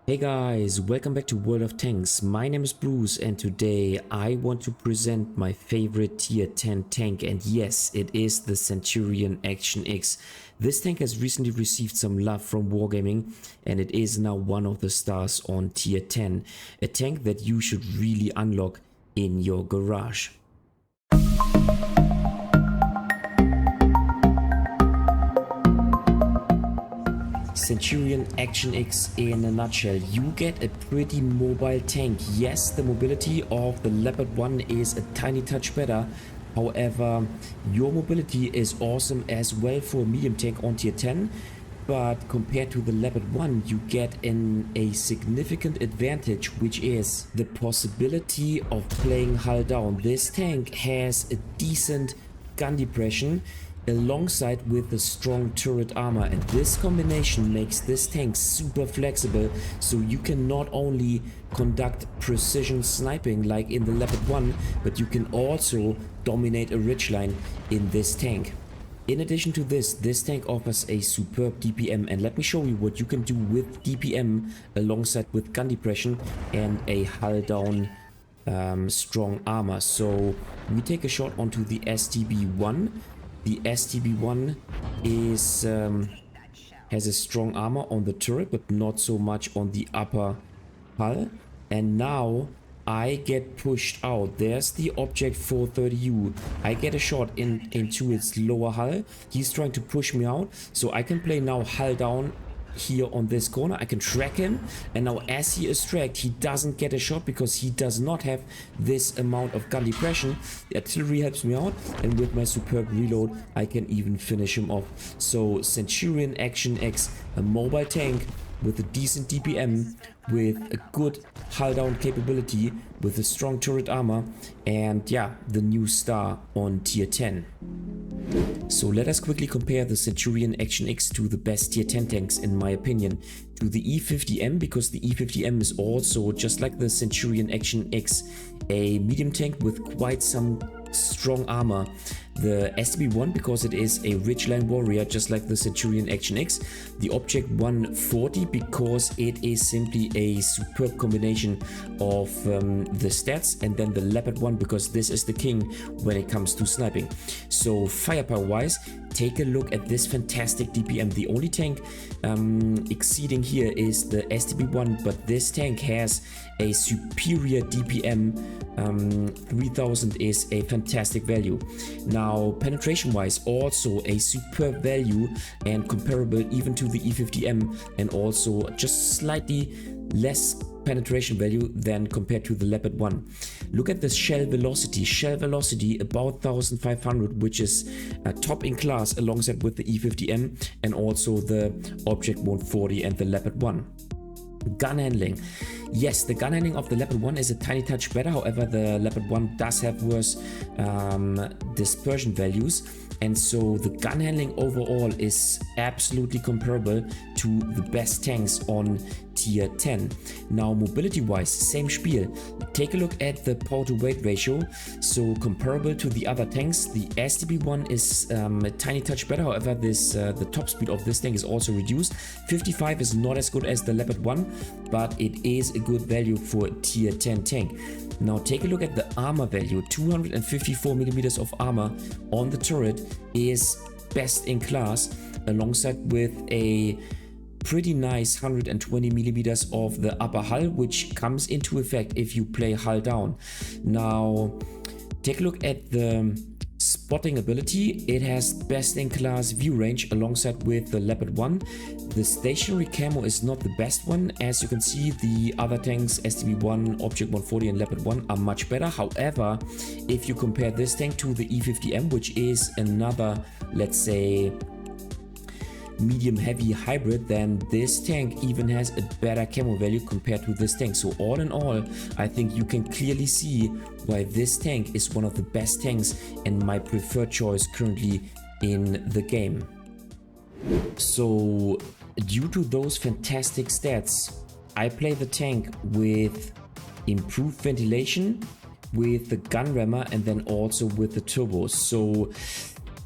Hey guys, welcome back to World of Tanks. My name is Bruce and today I want to present my favorite tier 10 tank, and yes, it is the Centurion Action X. This tank has recently received some love from Wargaming and it is now one of the stars on tier 10. A tank that you should really unlock in your garage. Centurion Action X in a nutshell. You get a pretty mobile tank. Yes, the mobility of the Leopard 1 is a tiny touch better. However, your mobility is awesome as well for a medium tank on tier 10. But compared to the Leopard 1, you get a significant advantage, which is the possibility of playing hull down. This tank has a decent gun depression alongside with a strong turret armor, and this combination makes this tank super flexible, so you can not only conduct precision sniping like in the Leopard 1, but you can also dominate a ridgeline in this tank. In addition to this, this tank offers a superb DPM, and let me show you what you can do with DPM alongside with gun depression and a hull down strong armor. So we take a shot onto the STB1. The STB1 is has a strong armor on the turret, but not so much on the upper hull. And now I get pushed out. There's the object 430U. I get a shot into its lower hull. He's trying to push me out, so I can play now hull down here on this corner. I can track him, and now as he is tracked, he doesn't get a shot because he does not have this amount of gun depression. The artillery helps me out, and with my superb reload I can even finish him off. So Centurion Action X, a mobile tank with a decent DPM, with a good hull down capability, with a strong turret armor, and yeah, the new star on tier 10. So let us quickly compare the Centurion Action X to the best tier 10 tanks in my opinion, to the E50M, because the E50M is also, just like the Centurion Action X, a medium tank with quite some strong armor. The STB1 because it is a ridgeline warrior, just like the Centurion Action X. The Object 140 because it is simply a superb combination of the stats, and then the Leopard 1 because this is the king when it comes to sniping. So firepower wise, take a look at this fantastic DPM. The only tank exceeding here is the STB1, but this tank has a superior DPM. 3000 is a fantastic value. Now penetration wise, also a superb value and comparable even to the E50M, and also just slightly less penetration value than compared to the Leopard 1. Look at the shell velocity about 1500, which is top in class alongside with the E50M and also the Object 140 and the Leopard 1. Gun handling. Yes, the gun handling of the Leopard 1 is a tiny touch better. However, the Leopard 1 does have worse dispersion values, and so the gun handling overall is absolutely comparable to the best tanks on tier 10. Now mobility wise, same spiel. Take a look at the power to weight ratio. So comparable to the other tanks, the STB1 is a tiny touch better. However, the top speed of this tank is also reduced. 55 is not as good as the Leopard 1, but it is a good value for a tier 10 tank. Now take a look at the armor value. 254 millimeters of armor on the turret is best in class, alongside with a pretty nice 120 millimeters of the upper hull, which comes into effect if you play hull down. Now take a look at the spotting ability. It has best in class view range alongside with the Leopard 1. The stationary camo is not the best one. As you can see, the other tanks, STB1, Object 140 and Leopard 1, are much better. However, if you compare this tank to the E50M, which is another, let's say, medium heavy hybrid, then this tank even has a better camo value compared to this tank. So all in all, I think you can clearly see why this tank is one of the best tanks and my preferred choice currently in the game. So due to those fantastic stats, I play the tank with improved ventilation, with the gun rammer, and then also with the turbos. So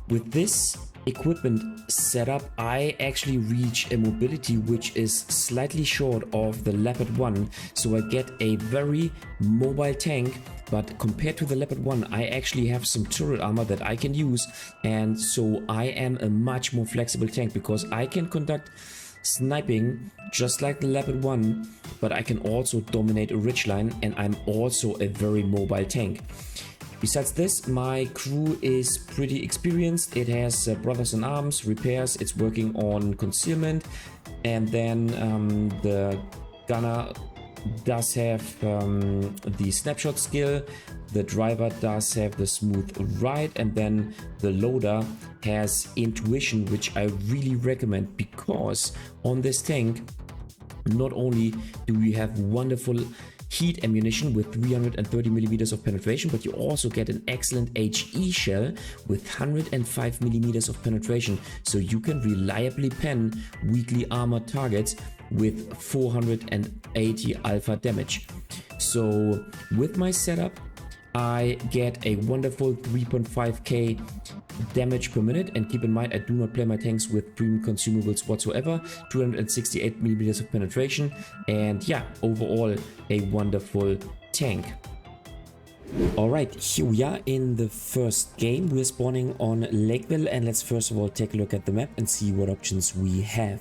with this equipment setup, I actually reach a mobility which is slightly short of the Leopard 1, so I get a very mobile tank. But compared to the Leopard 1, I actually have some turret armor that I can use, and so I am a much more flexible tank because I can conduct sniping just like the Leopard 1, but I can also dominate a ridgeline, and I'm also a very mobile tank. Besides this, my crew is pretty experienced. It has brothers in arms, repairs, it's working on concealment, and then the gunner does have the snapshot skill, the driver does have the smooth ride, and then the loader has intuition, which I really recommend because on this tank not only do we have wonderful heat ammunition with 330 millimeters of penetration, but you also get an excellent HE shell with 105 millimeters of penetration, so you can reliably pen weakly armored targets with 480 alpha damage. So with my setup, I get a wonderful 3.5k damage per minute, and keep in mind I do not play my tanks with premium consumables whatsoever. 268 millimeters of penetration, and yeah, overall a wonderful tank. Alright, here we are in the first game. We're spawning on Lakeville, and let's first of all take a look at the map and see what options we have.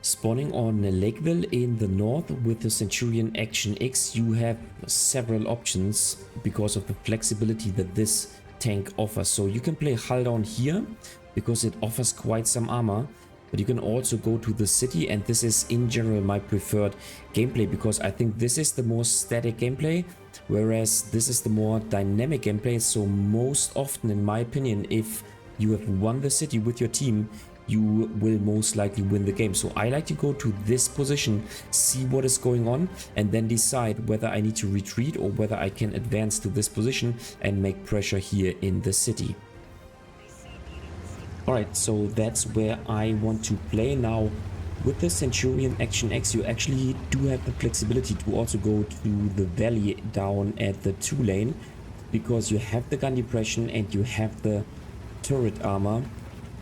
Spawning on Lakeville in the north with the Centurion Action X, you have several options because of the flexibility that this tank offers. So you can play hull down here because it offers quite some armor, but you can also go to the city, and this is in general my preferred gameplay because I think this is the more static gameplay, whereas this is the more dynamic gameplay. So most often, in my opinion, if you have won the city with your team, you will most likely win the game. So I like to go to this position, see what is going on, and then decide whether I need to retreat or whether I can advance to this position and make pressure here in the city. Alright, so that's where I want to play now. With the Centurion Action X, you actually do have the flexibility to also go to the valley down at the 2 lane, because you have the gun depression and you have the turret armor.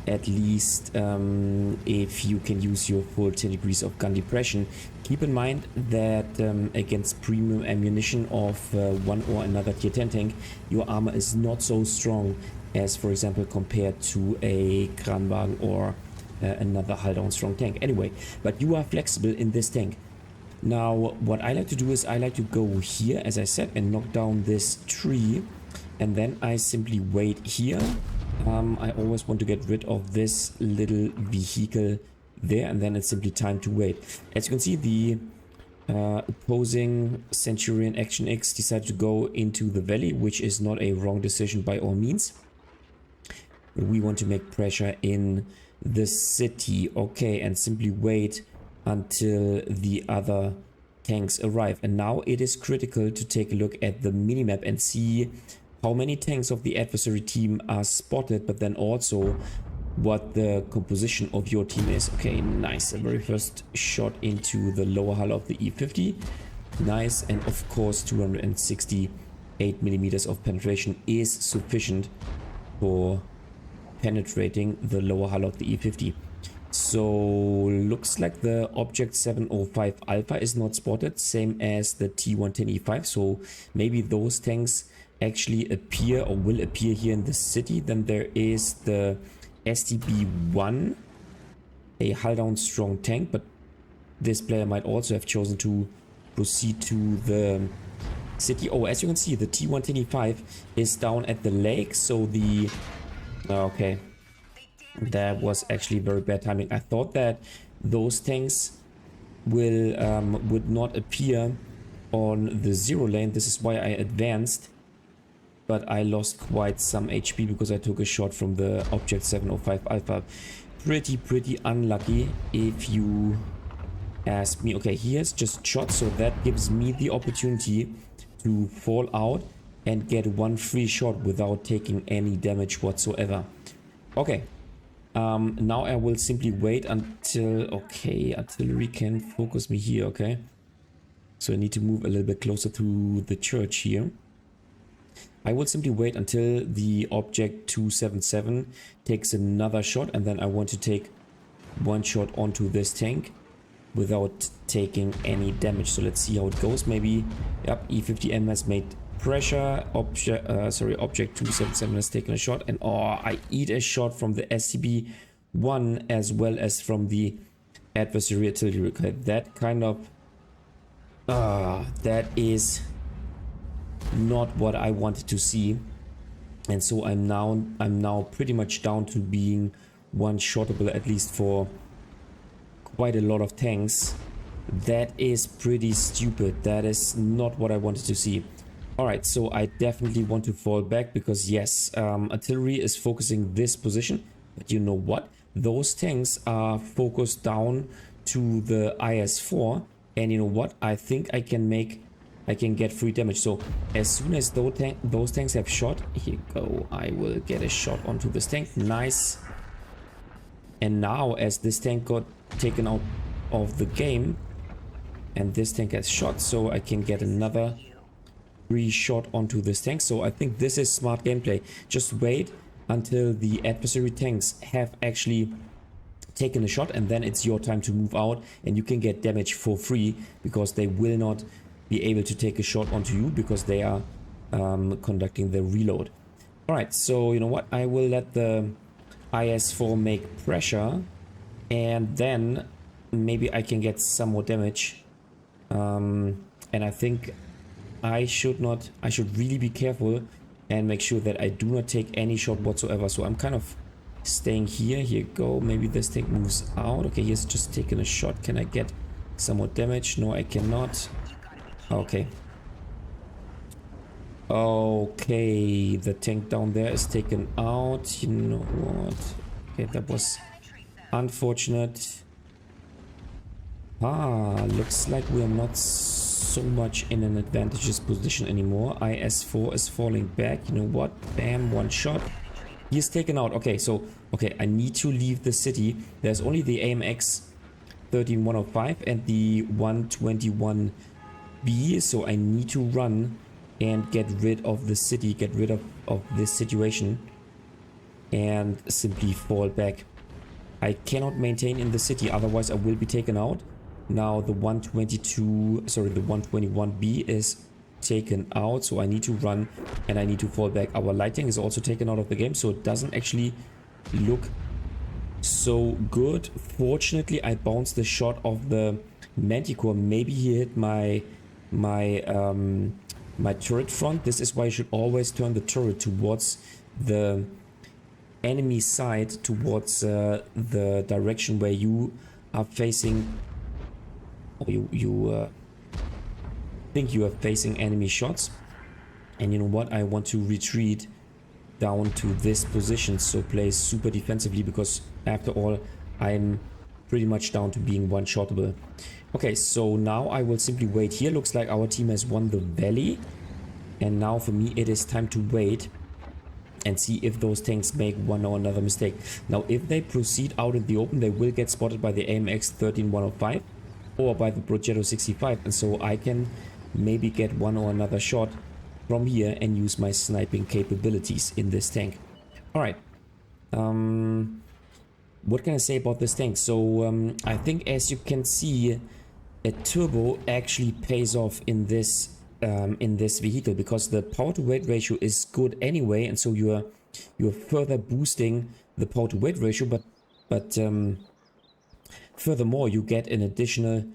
At least if you can use your full 10 degrees of gun depression. Keep in mind that against premium ammunition of one or another tier 10 tank, your armor is not so strong as, for example, compared to a Kranwagen or another hull down strong tank. Anyway, but you are flexible in this tank. Now what I like to do is I like to go here, as I said, and knock down this tree, and then I simply wait here. I always want to get rid of this little vehicle there, and then it's simply time to wait. As you can see, the opposing Centurion Action X decided to go into the valley, which is not a wrong decision by all means. We want to make pressure in the city, okay, and simply wait until the other tanks arrive. And now it is critical to take a look at the minimap and see how many tanks of the adversary team are spotted, but then also what the composition of your team is. Okay, nice. The very first shot into the lower hull of the E50. Nice. And of course 268 millimeters of penetration is sufficient for penetrating the lower hull of the E50. So looks like the Object 705 Alpha is not spotted, same as the T110E5. So maybe those tanks actually appear or will appear here in the city. Then there is the STB-1, a hull down strong tank, but this player might also have chosen to proceed to the city. Oh, as you can see, the T110E5 is down at the lake, so the okay, that was actually very bad timing. I thought that those tanks will would not appear on the 0 lane. This is why I advanced, but I lost quite some HP because I took a shot from the Object 705 Alpha. Pretty unlucky if you ask me. Okay, he has just shot, so that gives me the opportunity to fall out and get one free shot without taking any damage whatsoever. Okay, now I will simply wait until, okay, artillery can focus me here. Okay, so I need to move a little bit closer to the church here. I will simply wait until the object 277 takes another shot, and then I want to take one shot onto this tank without taking any damage. So let's see how it goes. Maybe, yep, E50M has made pressure. Object 277 has taken a shot, and oh, I eat a shot from the SCB-1 as well as from the adversary artillery. Okay, that kind of that is not what I wanted to see, and so I'm now pretty much down to being one-shottable, at least for quite a lot of tanks. That is pretty stupid. That is not what I wanted to see. All right, so I definitely want to fall back because yes, artillery is focusing this position, but you know what? Those tanks are focused down to the IS-4, and you know what? I think I can get free damage. So as soon as those tanks have shot, here you go, I will get a shot onto this tank. Nice. And now as this tank got taken out of the game and this tank has shot, so I can get another free shot onto this tank. So I think this is smart gameplay. Just wait until the adversary tanks have actually taken a shot, and then it's your time to move out and you can get damage for free, because they will not be able to take a shot onto you because they are conducting the reload. All right, so you know what? I will let the IS-4 make pressure, and then maybe I can get some more damage. And I think I should really be careful and make sure that I do not take any shot whatsoever. So I'm kind of staying here. Here you go. Maybe this tank moves out. Okay, he's just taken a shot. Can I get some more damage? No, I cannot. Okay. Okay, the tank down there is taken out. You know what? Okay, that was unfortunate. Looks like we're not so much in an advantageous position anymore. IS-4 is falling back. You know what? Bam, one shot. He is taken out. Okay, so, okay, I need to leave the city. There's only the AMX 13105 and the 121B, so I need to run and get rid of the city, get rid of this situation, and simply fall back. I cannot maintain in the city, otherwise I will be taken out. Now the 121B is taken out, so I need to run and I need to fall back. Our light tank is also taken out of the game, so it doesn't actually look so good. Fortunately, I bounced the shot of the Manticore. Maybe he hit my turret front. This is why you should always turn the turret towards the enemy side, towards the direction where you are facing, or you think you are facing enemy shots. And you know what? I want to retreat down to this position, so play super defensively, because after all I'm pretty much down to being one-shottable. Okay, so now I will simply wait here. Looks like our team has won the valley, and now for me it is time to wait and see if those tanks make one or another mistake. Now if they proceed out in the open, they will get spotted by the AMX 13105 or by the WoT 65, and so I can maybe get one or another shot from here and use my sniping capabilities in this tank. All right, what can I say about this tank? So I think, as you can see, a turbo actually pays off in this vehicle, because the power to weight ratio is good anyway, and so you're further boosting the power to weight ratio, but furthermore you get an additional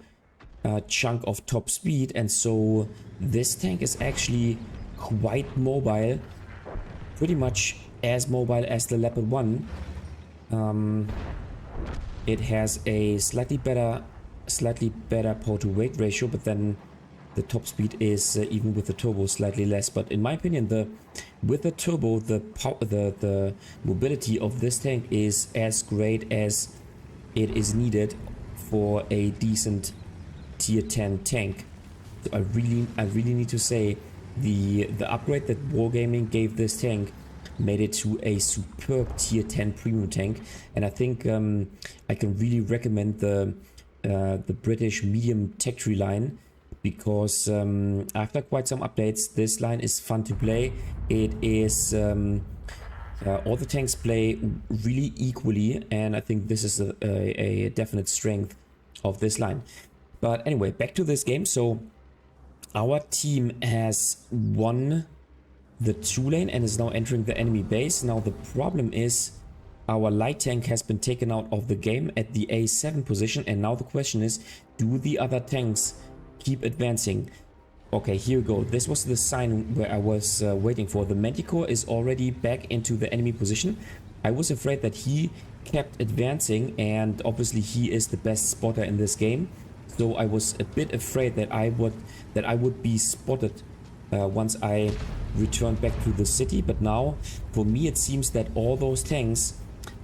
chunk of top speed, and so this tank is actually quite mobile, pretty much as mobile as the Leopard 1. It has a slightly better power to weight ratio, but then the top speed is even with the turbo slightly less. But in my opinion, with the turbo, the mobility of this tank is as great as it is needed for a decent tier 10 tank. So I really need to say the upgrade that Wargaming gave this tank made it to a superb tier 10 premium tank, and I think I can really recommend the British medium tech tree line, because after quite some updates, this line is fun to play. It is all the tanks play really equally, and I think this is a definite strength of this line. But anyway, back to this game. So our team has won the 2 lane and is now entering the enemy base. Now the problem is our light tank has been taken out of the game at the A7 position, and now the question is, do the other tanks keep advancing? Okay, here we go. This was the sign where I was waiting for. The Manticore is already back into the enemy position. I was afraid that he kept advancing, and obviously he is the best spotter in this game. So I was a bit afraid that I would be spotted once I returned back to the city. But now, for me, it seems that all those tanks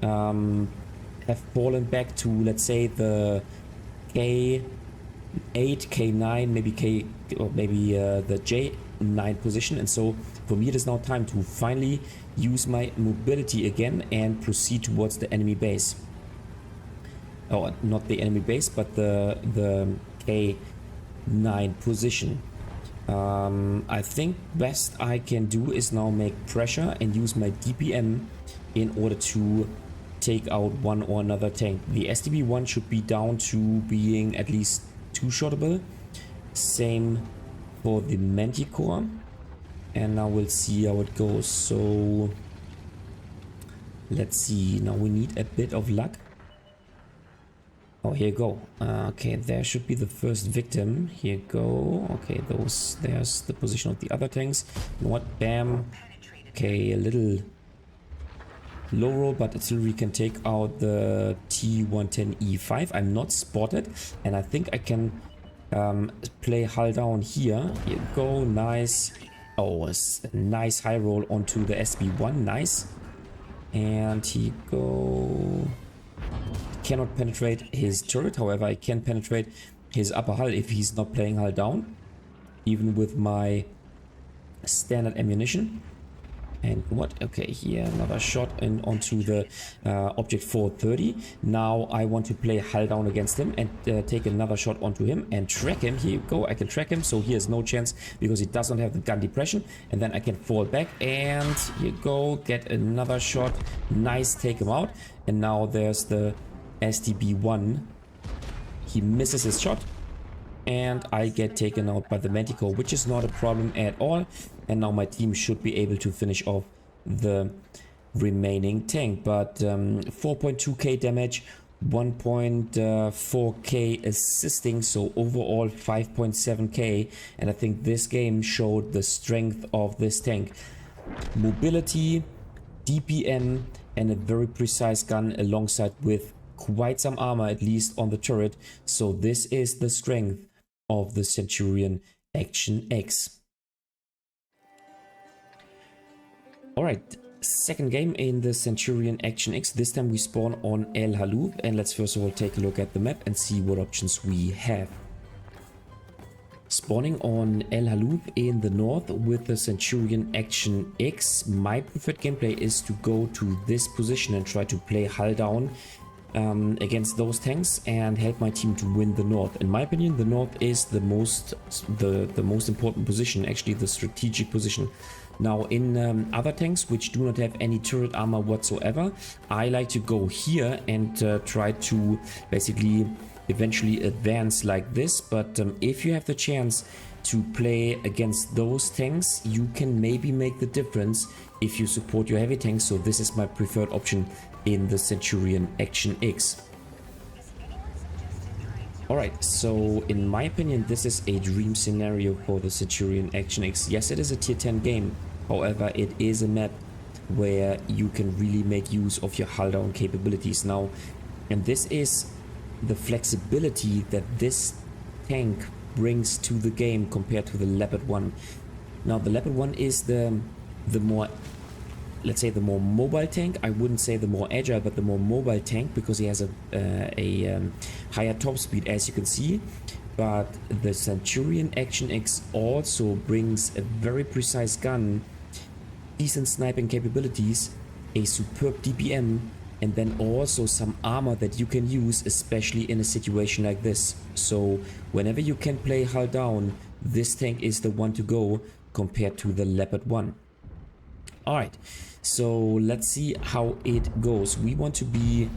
have fallen back to, let's say, the K8, K9, maybe the J9 position. And so for me, it is now time to finally use my mobility again and proceed towards the enemy base. Oh, not the enemy base, but the K9 position. I think best I can do is now make pressure and use my DPM in order to take out one or another tank. The STB1 should be down to being at least 2-shottable. Same for the Manticore. And now we'll see how it goes. So let's see. Now we need a bit of luck. Oh, here you go. Okay, there should be the first victim. Here you go. Okay, there's the position of the other tanks. You know what? Bam. Okay, a little low roll, but still we can take out the T110E5. I'm not spotted, and I think I can play hull down here. Here you go. Nice. Oh, a nice high roll onto the SB1. Nice. And here you go. Cannot penetrate his turret, however I can penetrate his upper hull if he's not playing hull down, even with my standard ammunition. And what? Okay, here another shot in onto the object 430. Now I want to play hull down against him and take another shot onto him and track him. Here you go, I can track him, so he has no chance because he does not have the gun depression. And then I can fall back and here you go, get another shot. Nice, take him out. And now there's the STB1. He misses his shot and I get taken out by the Manticore, which is not a problem at all. And now my team should be able to finish off the remaining tank. But 4.2k damage, 1.4k assisting, so overall 5.7k. And I think this game showed the strength of this tank. Mobility, DPM, and a very precise gun alongside with quite some armor, at least on the turret. So this is the strength of the Centurion Action X. Alright, second game in the Centurion Action X. This time we spawn on El Halluf, and let's first of all take a look at the map and see what options we have. Spawning on El Halluf in the north with the Centurion Action X, my preferred gameplay is to go to this position and try to play hull down against those tanks and help my team to win the north. In my opinion, the north is the most important position, actually the strategic position. Now in other tanks which do not have any turret armor whatsoever, I like to go here and try to basically eventually advance like this. But if you have the chance to play against those tanks, you can maybe make the difference if you support your heavy tanks. So this is my preferred option in the Centurion Action X. Alright, so in my opinion this is a dream scenario for the Centurion Action X. Yes, it is a tier 10 game, however it is a map where you can really make use of your hull down capabilities now. And this is the flexibility that this tank brings to the game compared to the Leopard 1. Now the Leopard 1 is the more, let's say, the more mobile tank. I wouldn't say the more agile, but the more mobile tank, because he has a higher top speed, as you can see. But the Centurion Action X also brings a very precise gun, decent sniping capabilities, a superb DPM, and then also some armor that you can use, especially in a situation like this. So whenever you can play hull down, this tank is the one to go compared to the Leopard 1. Alright, so let's see how it goes. We want to be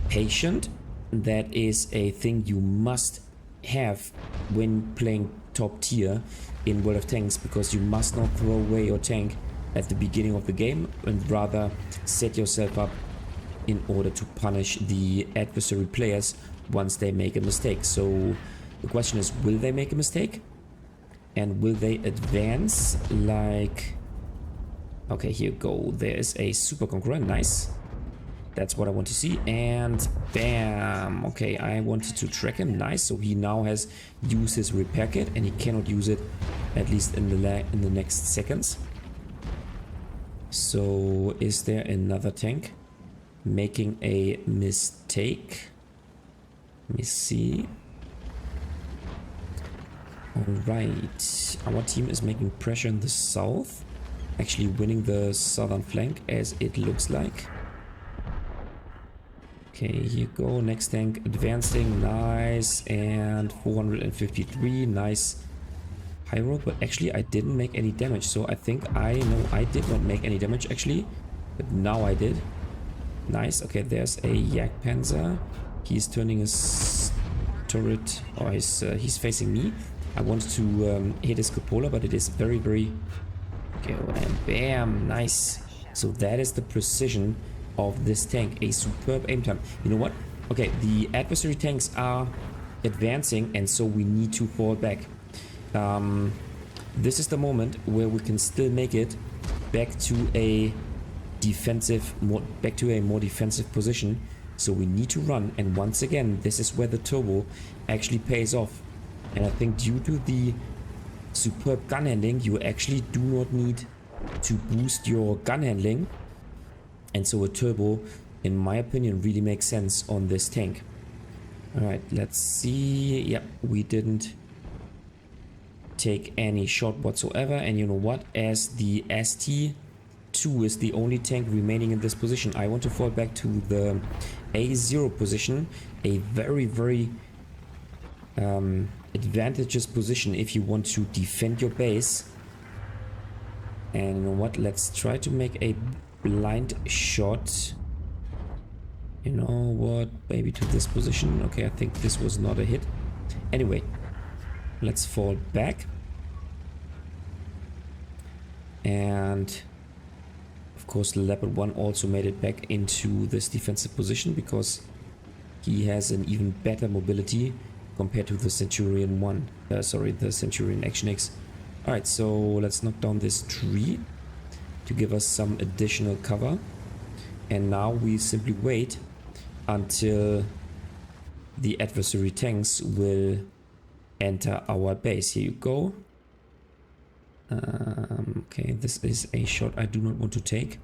patient. That is a thing you must have when playing top tier in World of Tanks, because you must not throw away your tank at the beginning of the game, and rather set yourself up in order to punish the adversary players once they make a mistake. So the question is, will they make a mistake? And will they advance like... Okay, here you go. There's a super conqueror. Nice. That's what I want to see. And bam. Okay, I wanted to track him. Nice. So he now has used his repair kit, and he cannot use it, at least in the next seconds. So is there another tank making a mistake? Let me see. Alright. Our team is making pressure in the south. Actually winning the southern flank, as it looks like. Okay, here you go. Next tank advancing. Nice. And 453. Nice. High roll, but actually I didn't make any damage. So I think I did not make any damage actually. But now I did. Nice. Okay, there's a Yak Panzer. He's turning his turret, or he's facing me. I wanted to hit his cupola, but it is very, very... Okay, and bam, nice. So that is the precision of this tank. A superb aim time. You know what? Okay, the adversary tanks are advancing, and so we need to fall back. This is the moment where we can still make it back to a more defensive position. So we need to run, and once again, this is where the turbo actually pays off. And I think due to the superb gun handling, you actually do not need to boost your gun handling, and so a turbo, in my opinion, really makes sense on this tank. Alright, let's see. Yep, we didn't take any shot whatsoever, and you know what, as the ST2 is the only tank remaining in this position, I want to fall back to the A0 position, a very, very advantageous position if you want to defend your base. And you know what, let's try to make a blind shot. You know what, maybe to this position. Okay, I think this was not a hit. Anyway, let's fall back. And of course the Leopard 1 also made it back into this defensive position, because he has an even better mobility compared to the Centurion 1. The Centurion Action X. Alright, so let's knock down this tree to give us some additional cover. And now we simply wait until the adversary tanks will enter our base. Here you go. Okay, this is a shot I do not want to take.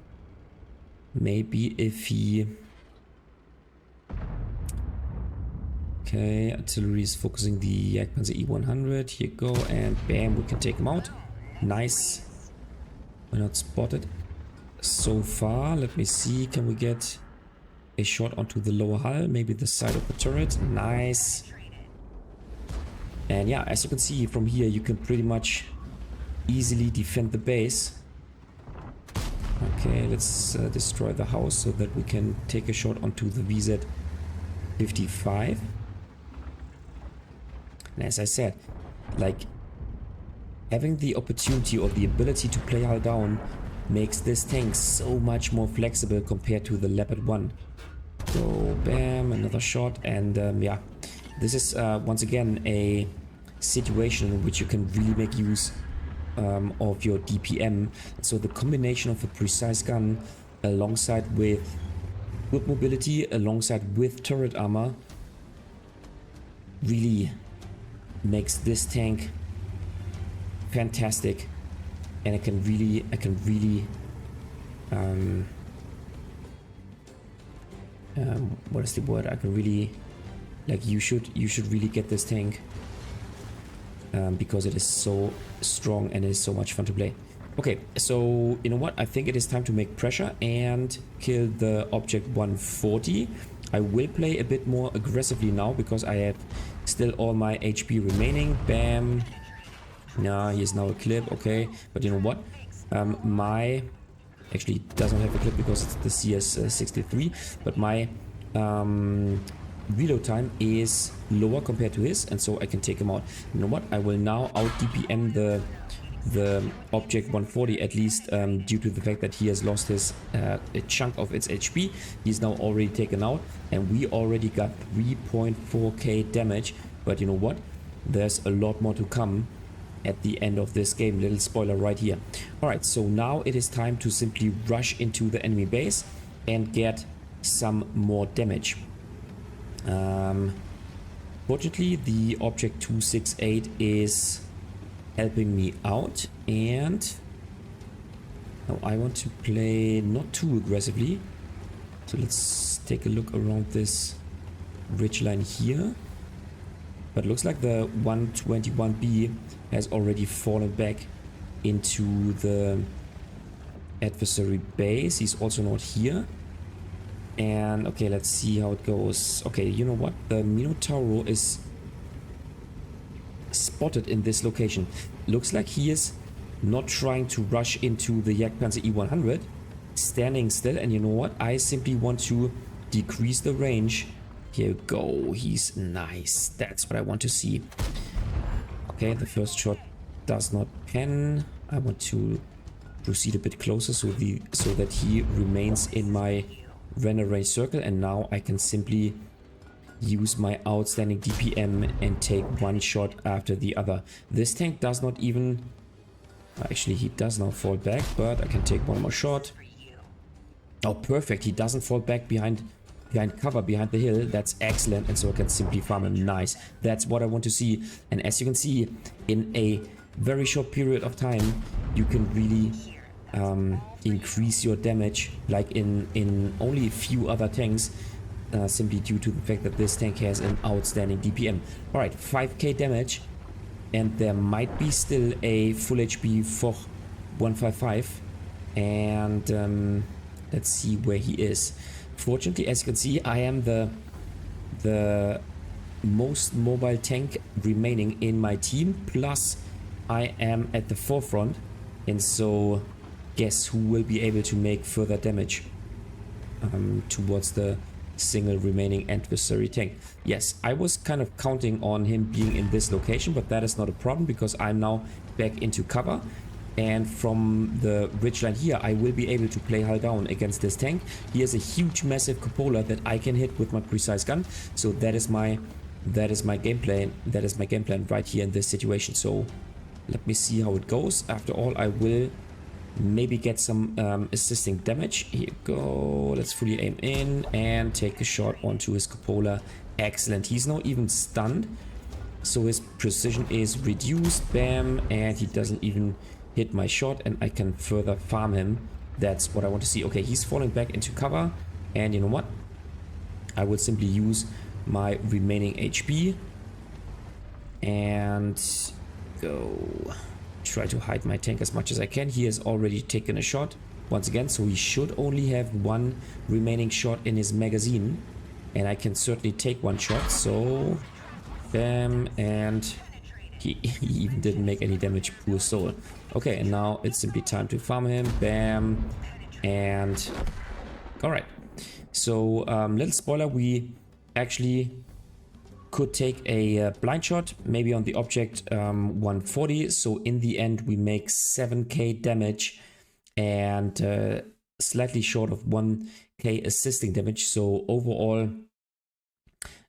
Maybe if he... Okay, artillery is focusing the Yak Panzer E100. Here you go, and bam, we can take him out. Nice. We're not spotted so far. Let me see, can we get a shot onto the lower hull? Maybe the side of the turret. Nice. And yeah, as you can see from here, you can pretty much easily defend the base. Okay, let's destroy the house so that we can take a shot onto the VZ-55. And as I said, like, having the opportunity or the ability to play hull down makes this tank so much more flexible compared to the Leopard 1. So bam, another shot, and yeah, this is once again a situation in which you can really make use of your DPM. So the combination of a precise gun alongside with good mobility, alongside with turret armor, really makes this tank fantastic. And I can really what is the word? I can really, like, you should really get this tank because it is so strong and it is so much fun to play. Okay, so you know what? I think it is time to make pressure and kill the object 140. I will play a bit more aggressively now because I have still all my HP remaining. Bam. Nah, he is now a clip. Okay, but you know what? My actually doesn't have a clip because it's the CS63, but my reload time is lower compared to his, and so I can take him out. You know what? I will now out DPM the object 140, at least due to the fact that he has lost his a chunk of its HP. He's now already taken out, and we already got 3.4k damage. But you know what? There's a lot more to come at the end of this game. Little spoiler right here. Alright, so now it is time to simply rush into the enemy base and get some more damage. Fortunately, the object 268 is helping me out, and now I want to play not too aggressively. So let's take a look around this ridge line here. But it looks like the 121B has already fallen back into the adversary base. He's also not here. And okay, let's see how it goes. Okay, you know what? The Minotauro is spotted in this location. Looks like he is not trying to rush into the Jagdpanzer E100, standing still. And you know what? I simply want to decrease the range. Here we go. He's nice. That's what I want to see. Okay, the first shot does not pen. I want to proceed a bit closer so that he remains in my render range circle, and now I can simply use my outstanding DPM and take one shot after the other. This tank does not even... Actually, he does now fall back, but I can take one more shot. Oh, perfect. He doesn't fall back behind cover, behind the hill. That's excellent, and so I can simply farm him. Nice. That's what I want to see. And as you can see, in a very short period of time, you can really increase your damage like in only a few other tanks, simply due to the fact that this tank has an outstanding DPM. Alright, 5k damage, and there might be still a full HP for 155, and let's see where he is. Fortunately, as you can see, I am the most mobile tank remaining in my team, plus I am at the forefront, and so guess who will be able to make further damage towards the single remaining adversary tank. Yes, I was kind of counting on him being in this location, but that is not a problem because I'm now back into cover, and from the ridgeline here I will be able to play hull down against this tank. He has a huge massive cupola that I can hit with my precise gun, so that is my game plan. That is my game plan right here in this situation. So let me see how it goes. After all, I will maybe get some assisting damage. Here you go. Let's fully aim in and take a shot onto his cupola. Excellent. He's not even stunned, so his precision is reduced. Bam, and he doesn't even hit my shot, and I can further farm him. That's what I want to see. Okay, he's falling back into cover, and you know what? I will simply use my remaining HP and go try to hide my tank as much as I can. He has already taken a shot once again, so he should only have one remaining shot in his magazine, and I can certainly take one shot. So bam, and he even didn't make any damage, poor soul. Okay, and now it's simply time to farm him. Bam, and all right. So little spoiler, we actually could take a blind shot maybe on the object 140, so in the end we make 7k damage and slightly short of 1k assisting damage, so overall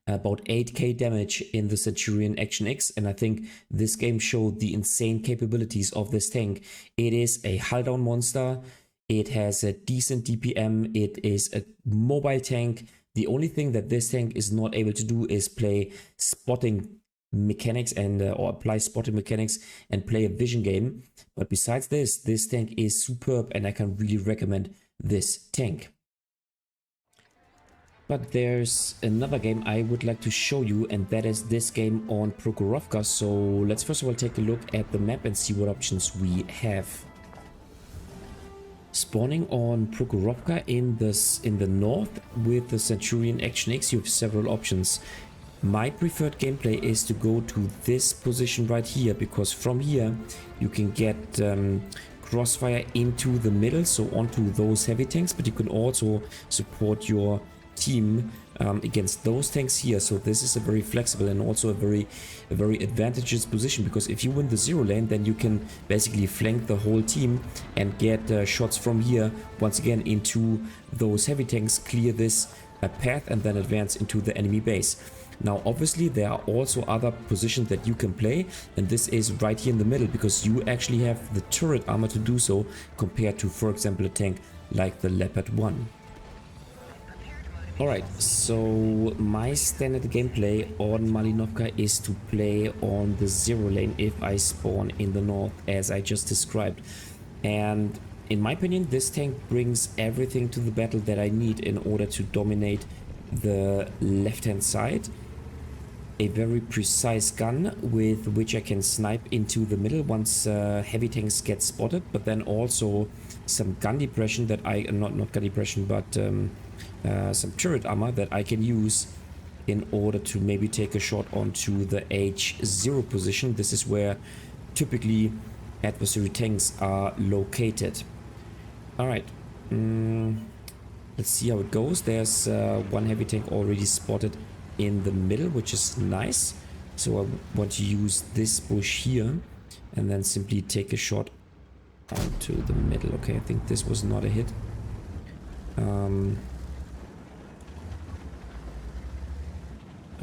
about 8k damage in the Centurion Action X. And I think this game showed the insane capabilities of this tank. It is a hull down monster, it has a decent DPM, it is a mobile tank. The only thing that this tank is not able to do is play spotting mechanics and or apply spotting mechanics and play a vision game. But besides this, this tank is superb, and I can really recommend this tank. But there's another game I would like to show you, and that is this game on Prokhorovka. So let's first of all take a look at the map and see what options we have. Spawning on Prokhorovka in the north with the Centurion Action X, you have several options. My preferred gameplay is to go to this position right here, because from here you can get crossfire into the middle, so onto those heavy tanks, but you can also support your team against those tanks here. So this is a very flexible and also a very advantageous position, because if you win the zero lane, then you can basically flank the whole team and get shots from here once again into those heavy tanks, clear this path, and then advance into the enemy base. Now obviously there are also other positions that you can play, and this is right here in the middle, because you actually have the turret armor to do so, compared to, for example, a tank like the Leopard 1. Alright, so my standard gameplay on Malinovka is to play on the zero lane if I spawn in the north, as I just described. And in my opinion, this tank brings everything to the battle that I need in order to dominate the left-hand side. A very precise gun with which I can snipe into the middle once heavy tanks get spotted, but then also some gun depression that I, not gun depression, but some turret armor that I can use in order to maybe take a shot onto the H0 position. This is where typically adversary tanks are located. Alright, let's see how it goes. There's one heavy tank already spotted in the middle, which is nice. So I want to use this bush here and then simply take a shot onto the middle. Okay, I think this was not a hit.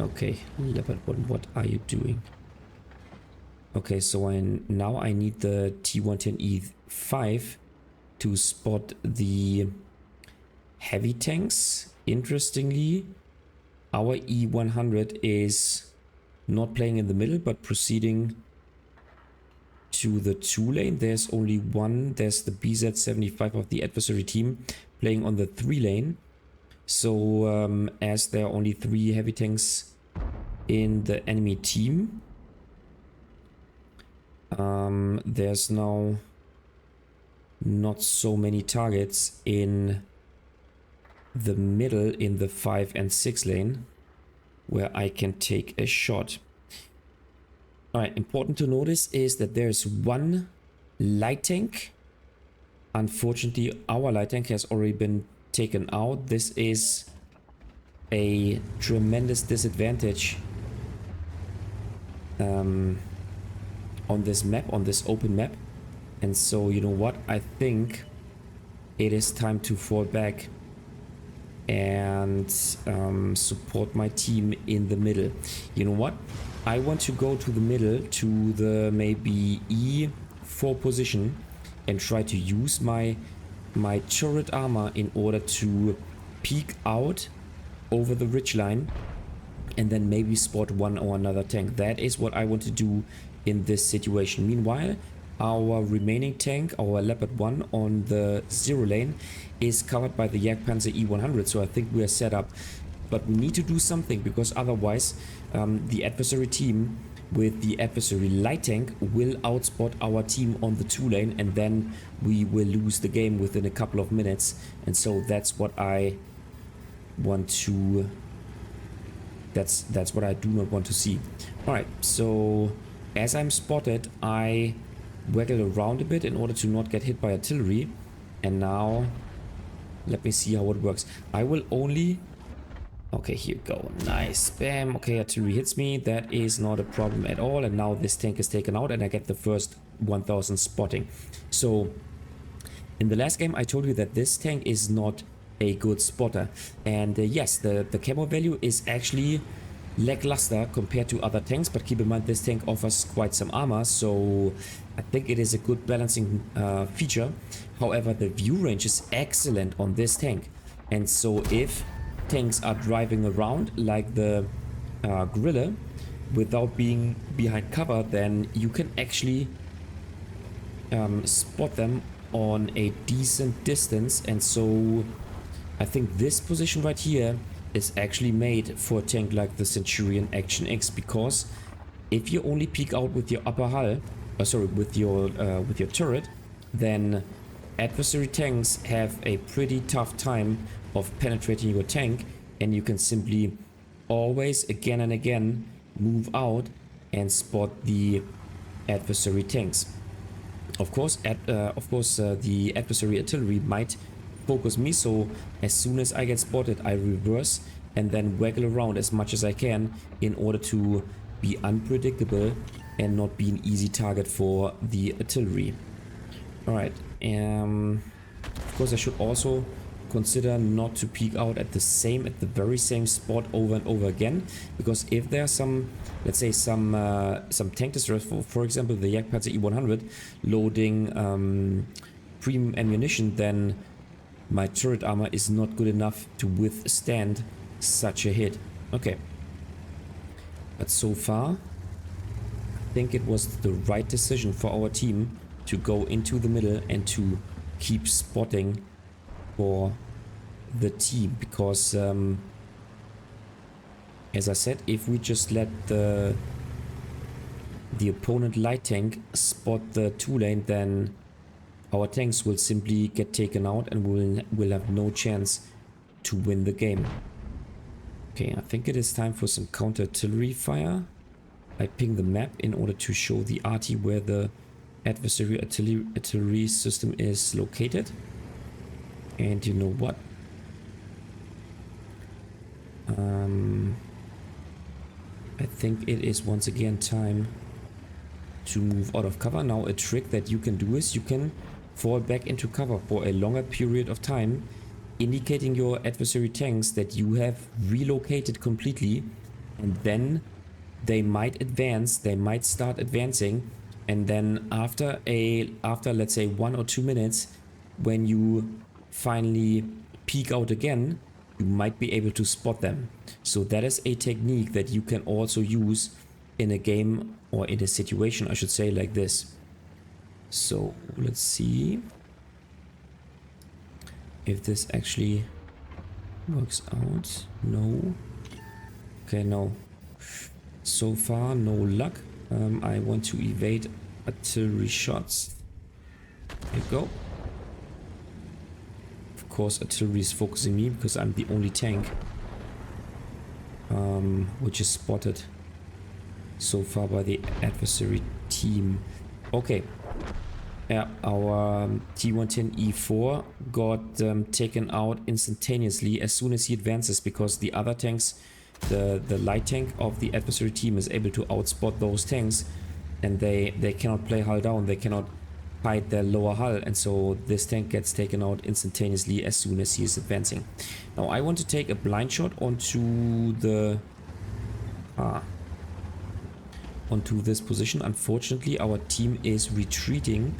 Okay, Leopard 1, what are you doing? Okay, so now I need the T110E5 to spot the heavy tanks. Interestingly, our E100 is not playing in the middle, but proceeding to the 2 lane. There's only one. There's the BZ75 of the adversary team playing on the 3 lane. So as there are only 3 heavy tanks in the enemy team, there's now not so many targets in the middle, in the 5 and 6 lane, where I can take a shot. Alright, important to notice is that there's one light tank. Unfortunately, our light tank has already been taken out. This is a tremendous disadvantage on this map, on this open map. And so, you know what, I think it is time to fall back and support my team in the middle. You know what, I want to go to the middle, to the maybe E4 position, and try to use my turret armor in order to peek out over the ridgeline and then maybe spot one or another tank. That is what I want to do in this situation. Meanwhile, our remaining tank, our Leopard 1 on the 0 lane, is covered by the Jagdpanzer E100, so I think we are set up. But we need to do something, because otherwise the adversary team with the adversary light tank will outspot our team on the 2 lane, and then we will lose the game within a couple of minutes. And so that's what I want to... That's what I do not want to see. Alright, so as I'm spotted, I waggle around a bit in order to not get hit by artillery. And now, let me see how it works. I will only... Okay, here we go. Nice. Bam. Okay, artillery hits me. That is not a problem at all. And now this tank is taken out and I get the first 1000 spotting. So, in the last game, I told you that this tank is not a good spotter. And yes, the camo value is actually lackluster compared to other tanks. But keep in mind, this tank offers quite some armor. So, I think it is a good balancing feature. However, the view range is excellent on this tank. And so, if tanks are driving around like the gorilla without being behind cover, then you can actually spot them on a decent distance. And so I think this position right here is actually made for a tank like the Centurion Action X, because if you only peek out with your upper hull, with your turret, then adversary tanks have a pretty tough time of penetrating your tank, and you can simply always again and again move out and spot the adversary tanks. Of course, the adversary artillery might focus me, so as soon as I get spotted, I reverse and then waggle around as much as I can in order to be unpredictable and not be an easy target for the artillery. Alright, of course I should also consider not to peek out at the very same spot over and over again, because if there are some, let's say some tank destroyers, for example the Jagdpanzer E100 loading premium ammunition, then my turret armor is not good enough to withstand such a hit. Okay, but so far I think it was the right decision for our team to go into the middle and to keep spotting for the team, because as I said, if we just let the opponent light tank spot the 2-lane, then our tanks will simply get taken out and we'll have no chance to win the game. Okay, I think it is time for some counter artillery fire. I ping the map in order to show the arty where the adversary artillery system is located. And you know what? I think it is once again time to move out of cover. Now a trick that you can do is you can fall back into cover for a longer period of time, indicating your adversary tanks that you have relocated completely, and then they might advance, they might start advancing, and then after let's say 1 or 2 minutes, when you finally peek out again, you might be able to spot them. So that is a technique that you can also use in a game, or in a situation I should say, like this. So let's see if this actually works out. No. Okay, no. So far no luck. I want to evade artillery shots. There you go. Of course artillery is focusing me because I'm the only tank which is spotted so far by the adversary team. Okay. Yeah, our T110E4 got taken out instantaneously as soon as he advances, because the other tanks, the light tank of the adversary team is able to outspot those tanks, and they cannot play hull down, they cannot hide their lower hull, and so this tank gets taken out instantaneously as soon as he is advancing. Now I want to take a blind shot onto the onto this position. Unfortunately our team is retreating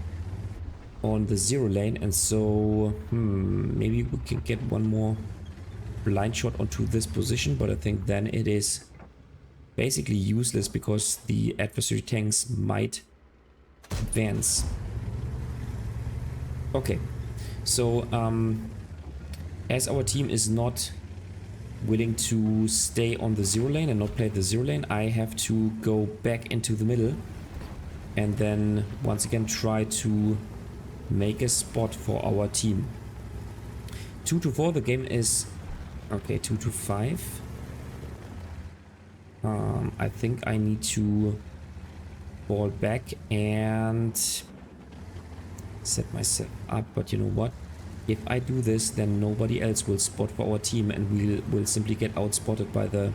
on the 0 lane, and so maybe we can get one more blind shot onto this position, but I think then it is basically useless because the adversary tanks might advance. Okay, so as our team is not willing to stay on the 0 lane and not play the 0 lane, I have to go back into the middle and then once again try to make a spot for our team. 2-4, the game is okay. 2-5. I think I need to fall back and set myself up, but you know what, if I do this, then nobody else will spot for our team, and we'll simply get outspotted by the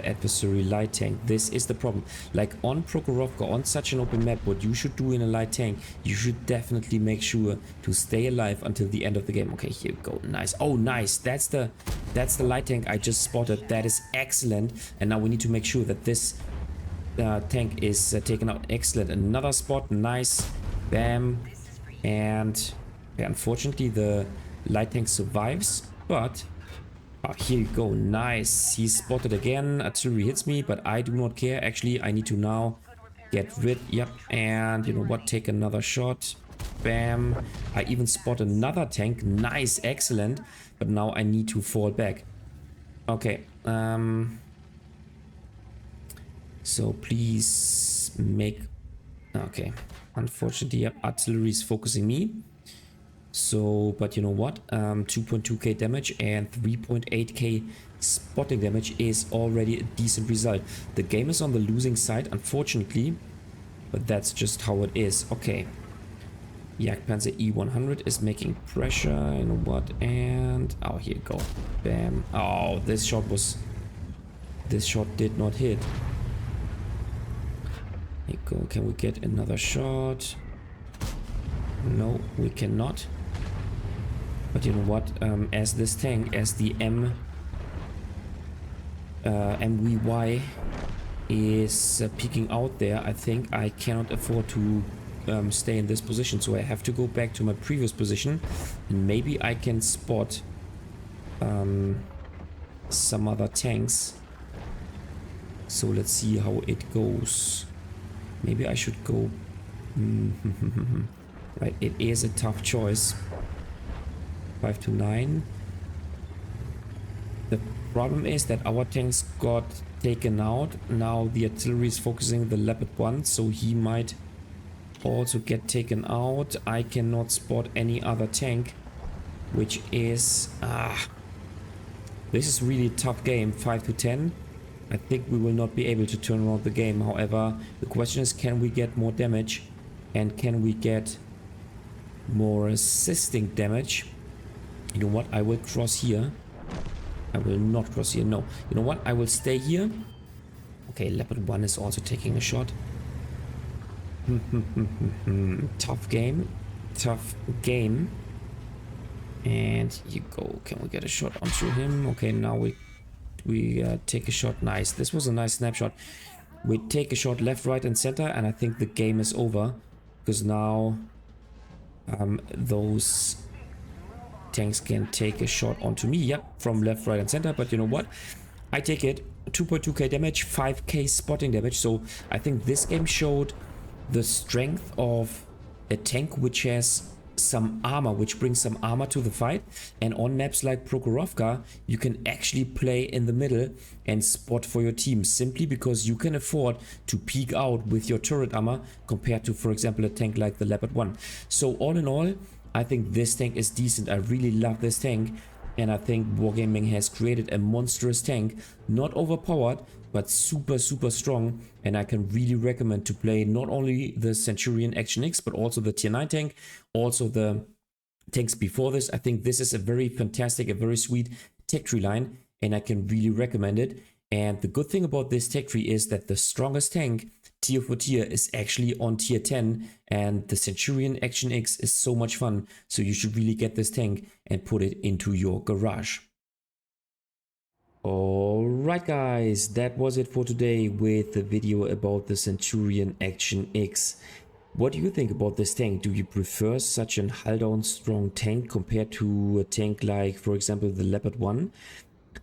adversary light tank. This is the problem. Like on Prokhorovka, on such an open map, what you should do in a light tank, you should definitely make sure to stay alive until the end of the game. Okay, here we go. Nice. Oh, nice. That's the light tank I just spotted. That is excellent. And now we need to make sure that this tank is taken out. Excellent. Another spot. Nice. Bam. And yeah, unfortunately the light tank survives, but here you go. Nice. He's spotted again. Artillery hits me, but I do not care. Actually, I need to now get rid. Yep. And you know what? Take another shot. Bam. I even spot another tank. Nice. Excellent. But now I need to fall back. Okay. So please make... Okay. Unfortunately, yep, artillery is focusing me. So, but you know what? 2.2k damage and 3.8k spotting damage is already a decent result. The game is on the losing side, unfortunately, but that's just how it is. Okay. Jagdpanzer E100 is making pressure, you know what? And oh, here you go. Bam. Oh, this shot did not hit. Here you go. Can we get another shot? No, we cannot. But you know what? As this tank, as the MVY is peeking out there, I think I cannot afford to stay in this position. So I have to go back to my previous position, and maybe I can spot some other tanks. So let's see how it goes. Maybe I should go... Right, it is a tough choice. 5 to 9. The problem is that our tanks got taken out. Now the artillery is focusing the Leopard 1, so he might also get taken out. I cannot spot any other tank, which is... this is really a tough game. 5 to 10. I think we will not be able to turn around the game. However, the question is, can we get more damage? And can we get more assisting damage? You know what? I will cross here. I will not cross here. No. You know what? I will stay here. Okay, Leopard 1 is also taking a shot. Tough game. Tough game. And you go. Can we get a shot onto him? Okay, now we take a shot. Nice. This was a nice snapshot. We take a shot left, right, and center, and I think the game is over. Because now those tanks can take a shot onto me. Yep, from left, right, and center. But you know what? I take it. 2.2k damage, 5k spotting damage. So I think this game showed the strength of a tank which has some armor, which brings some armor to the fight. And on maps like Prokhorovka, you can actually play in the middle and spot for your team, simply because you can afford to peek out with your turret armor compared to, for example, a tank like the Leopard 1. So all in all, I think this tank is decent. I really love this tank, and I think Wargaming has created a monstrous tank, not overpowered, but super strong. And I can really recommend to play not only the Centurion Action X, but also the tier 9 tank, also the tanks before this. I think this is a very fantastic, a very sweet tech tree line, and I can really recommend it. And the good thing about this tech tree is that the strongest tank, tier for tier, is actually on tier 10, and the Centurion Action X is so much fun. So you should really get this tank and put it into your garage. Alright guys, that was it for today with the video about the Centurion Action X. What do you think about this tank? Do you prefer such an hull-down strong tank compared to a tank like, for example, the Leopard 1?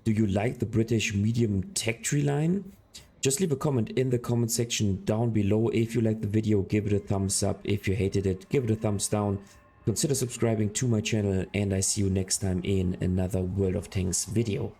Do you like the British medium tech tree line? Just leave a comment in the comment section down below. If you liked the video, give it a thumbs up. If you hated it, give it a thumbs down. Consider subscribing to my channel, and I see you next time in another World of Tanks video.